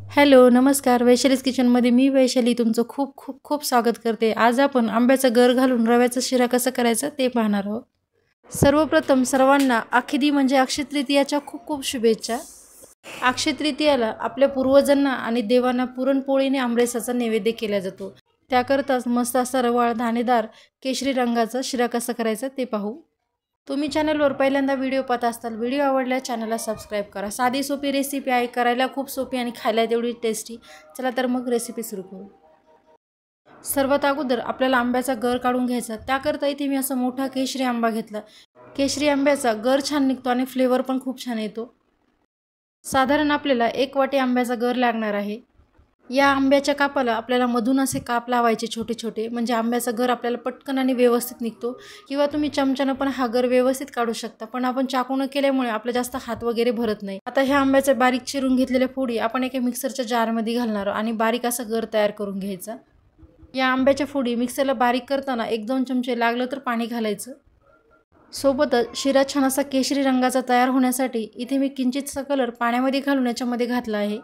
Hello, नमस्कार. वैशालीज किचनमध्ये मी वैशाली तुमचं खूप खूप खूप स्वागत करते. आज आपण आंब्याचा गर घालून रव्याचा शिरा कसा करायचा ते पाहणार आहोत. सर्वप्रथम सर्वांना आखिदी म्हणजे अक्षय तृतीयाच्या खूप खूप शुभेच्छा. अक्षय तृतीयाला आपल्या पूर्वजांना आणि देवांना पुरणपोळीने आमरसाचा नैवेद्य केला जातो. त्याकरताच मस्त असा रवाळ दाणेदार केशरी रंगाचा शिरा कसा करायचा ते पाहू. तुम्ही चॅनलवर पहिल्यांदा व्हिडिओ पाहत असाल, व्हिडिओ आवडल्यास चॅनलला सबस्क्राईब करा. साधी सोपी रेसिपी आहे, करायला खूप सोपी आणि खायला तेवढी टेस्टी. चला तर मग रेसिपी सुरू करू. सर्वात अगोदर आपल्याला आंब्याचा गर काढून घ्यायचा. त्याकरता इथे मी असा मोठा केशरी आंबा घेतला. केशरी आंब्याचा गर छान निघतो आणि फ्लेवर पण खूप छान येतो. साधारण आपल्याला 1 वाटी आंब्याचा गर लागणार आहे. या आंब्याच्या कापाला आपल्याला मधून असे काप लावायचे छोटे छोटे, म्हणजे आंब्याचा गर आपल्याला पटकन आणि व्यवस्थित निघतो. किंवा तुम्ही चमच्यानं पण हा गर व्यवस्थित काढू शकता, पण आपण चाकून केल्यामुळे आपला जास्त हात वगैरे भरत नाही. आता ह्या आंब्याचे बारीक चिरून घेतलेल्या फोडी आपण एका मिक्सरच्या जारमध्ये घालणार आणि बारीक असा गर तयार करून घ्यायचा. या आंब्याच्या फोडी मिक्सरला बारीक करताना 1-2 चमचे लागलं तर पाणी घालायचं. सोबतच शिरा छान असा केशरी रंगाचा तयार होण्यासाठी इथे मी किंचितसा कलर पाण्यामध्ये घालून याच्यामध्ये घातला आहे.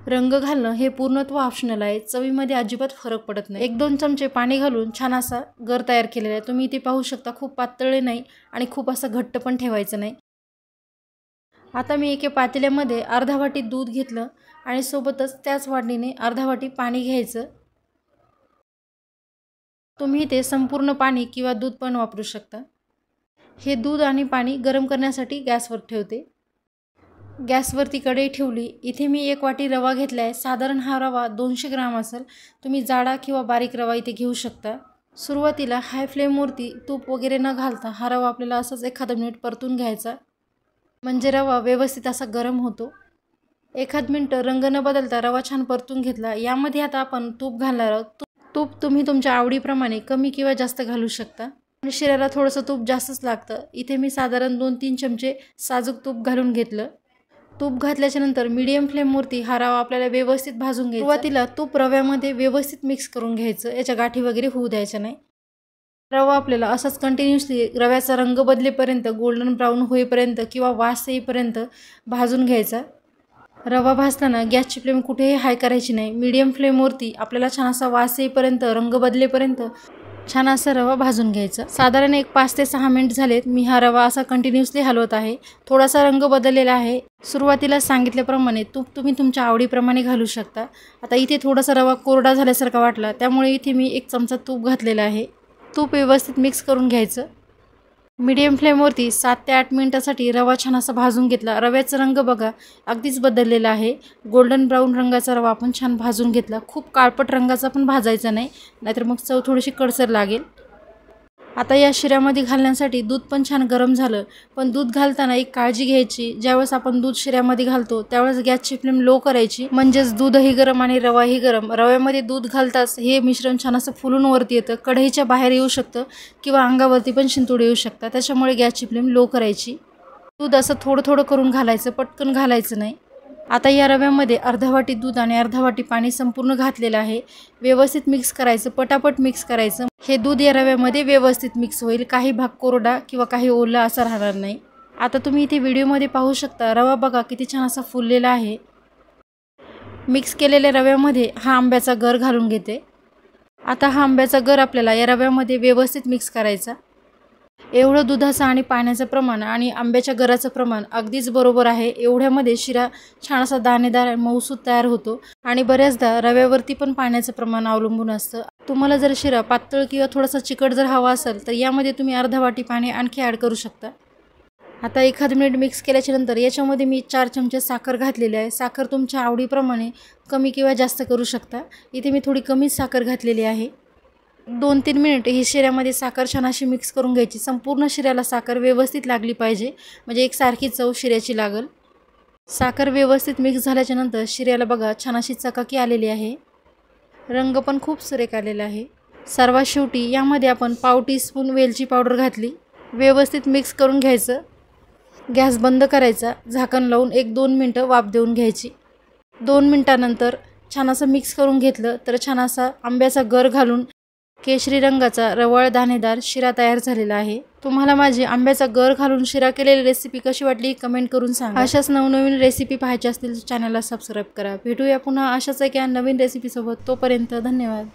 रंग घालणं हे पूर्णत्व ऑप्शनल आहे, चवीमध्ये अजिबात फरक पडत नाही. 1-2 चमचे पाणी घालून छान असा गर तयार केलेला आहे. तुम्ही इथे पाहू शकता, खूप पातळ नाही आणि खूप असं घट्ट पण ठेवायचं नाही. आता मी एका पातेल्यामध्ये अर्धा वाटी दूध घेतलं आणि सोबतच त्याच वाटीने अर्धा वाटी पाणी घ्यायचं. तुम्ही इथे संपूर्ण पाणी किंवा दूध पण वापरू शकता. हे दूध आणि पाणी गरम करण्यासाठी गॅसवर ठेवते. गॅसवरती कढई ठेवली. इथे मी 1 वाटी रवा घेतला आहे. साधारण हा रवा 200 ग्राम असेल. तुम्ही जाडा किंवा बारीक रवा इथे घेऊ शकता. सुरुवातीला हाय फ्लेमवरती तूप वगैरे न घालता हा रवा आपल्याला असंच एखादा मिनिट परतून घ्यायचा, म्हणजे रवा व्यवस्थित असा गरम होतो. 1 मिनिट रंग न बदलता रवा छान परतून घेतला. यामध्ये आता आपण तूप घालणार आहोत. तूप तुम्ही तुमच्या आवडीप्रमाणे कमी किंवा जास्त घालू शकता. शिऱ्याला थोडंसं तूप जास्तच लागतं. इथे मी साधारण 2-3 चमचे साजूक तूप घालून घेतलं. तूप घातल्याच्या नंतर मीडियम फ्लेमवरती हा रवा आपल्याला व्यवस्थित भाजून घ्यायचा. सुरुवातीला तूप रव्यामध्ये व्यवस्थित मिक्स करून घ्यायचं, याच्या गाठी वगैरे होऊ द्यायच्या नाही. रवा आपल्याला असाच कंटिन्युअसली रव्याचा रंग बदलेपर्यंत, गोल्डन ब्राऊन होईपर्यंत किंवा वास येईपर्यंत भाजून घ्यायचा. रवा भाजताना गॅसची फ्लेम कुठेही हाय करायची नाही. मीडियम फ्लेमवरती आपल्याला छान असा वास येईपर्यंत, रंग बदलेपर्यंत छान असा रवा भाजून घ्यायचा. साधारण 5 ते 6 मिनिट झालेत. मी हा रवा असा कंटिन्युअसली हलवत आहे. थोडासा रंग बदललेला आहे. सुरुवातीला सांगितल्याप्रमाणे तूप तुम्ही तुमच्या आवडीप्रमाणे घालू शकता. आता इथे थोडासा रवा कोरडा झाल्यासारखा वाटला, त्यामुळे इथे मी 1 चमचा तूप घातलेला आहे. तूप व्यवस्थित मिक्स करून घ्यायचं. मीडियम फ्लेमवरती 7 ते 8 मिनिटासाठी रवा छान असा भाजून घेतला. रव्याचा रंग बघा अगदीच बदललेला आहे. गोल्डन ब्राऊन रंगाचा रवा आपण छान भाजून घेतला. खूप काळपट रंगाचा पण भाजायचा नाही, नाहीतर मग चव थोडीशी कडसर लागेल. आता या शिऱ्यामध्ये घालण्यासाठी दूध पण छान गरम झालं. पण दूध घालताना एक काळजी घ्यायची, ज्यावेळेस आपण दूध शिऱ्यामध्ये घालतो त्यावेळेस गॅसची फ्लेम लो करायची, म्हणजेच दूधही गरम आणि रवाही गरम. रव्यामध्ये दूध घालताच हे मिश्रण छान असं फुलून वरती येतं, कढईच्या बाहेर येऊ शकतं किंवा अंगावरती पण शिंतोडे येऊ शकतात. त्याच्यामुळे गॅसची फ्लेम लो करायची. दूध असं थोडं थोडं करून घालायचं, पटकन घालायचं नाही. आता या रव्यामध्ये अर्धा वाटी दूध आणि अर्धा वाटी पाणी संपूर्ण घातलेलं आहे. व्यवस्थित मिक्स करायचं, पटापट मिक्स करायचं. हे दूध या रव्यामध्ये व्यवस्थित मिक्स होईल. काही भाग कोरडा किंवा काही ओला असा राहणार नाही. आता तुम्ही इथे व्हिडिओमध्ये पाहू शकता, रवा बघा किती छान असा फुललेला आहे. मिक्स केलेल्या रव्यामध्ये हा आंब्याचा गर घालून घेते. आता हा आंब्याचा गर आपल्याला या रव्यामध्ये व्यवस्थित मिक्स करायचा. एवढं दुधाचं आणि पाण्याचं प्रमाण आणि आंब्याच्या गराचं प्रमाण अगदीच बरोबर आहे. एवढ्यामध्ये शिरा छान असा दाणेदार मऊसूत तयार होतो. आणि बऱ्याचदा रव्यावरती पण पाण्याचं प्रमाण अवलंबून असतं. तुम्हाला जर शिरा पातळ किंवा थोडासा चिकट जर हवा असेल तर यामध्ये तुम्ही अर्धा वाटी पाणी आणखी ॲड करू शकता. आता 1 मिनिट मिक्स केल्याच्या नंतर याच्यामध्ये मी 4 चमचे साखर घातलेली आहे. साखर तुमच्या आवडीप्रमाणे कमी किंवा जास्त करू शकता. इथे मी थोडी कमीच साखर घातलेली आहे. 2-3 मिनिट ही शिऱ्यामध्ये साखर छान अशी मिक्स करून घ्यायची. संपूर्ण शिऱ्याला साखर व्यवस्थित लागली पाहिजे, म्हणजे एकसारखी चव शिऱ्याची लागल. साखर व्यवस्थित मिक्स झाल्याच्या नंतर शिऱ्याला बघा छान अशी चकाकी आलेली आहे. रंग पण खूप सुरेख आलेला आहे. सर्वात शेवटी यामध्ये आपण पाव टीस्पून वेलची पावडर घातली. व्यवस्थित मिक्स करून घ्यायचं. गॅस बंद करायचा. झाकण लावून 1-2 मिनटं वाफ देऊन घ्यायची. 2 मिनटानंतर छान असं मिक्स करून घेतलं तर छान असा आंब्याचा गर घालून केशरी रंगाचा रवाळ दाणेदार शिरा तयार झालेला आहे। तुम्हाला माझी आंब्याचा गर घालून शिरा केलेली रेसिपी कशी वाटली कमेंट करून सांगा। अशाच नवनवीन रेसिपी पाहायच्या असतील तर चॅनलला सबस्क्राईब करा। भेटूया पुन्हा अशाच एका नवीन रेसिपी सोबत। तोपर्यंत धन्यवाद।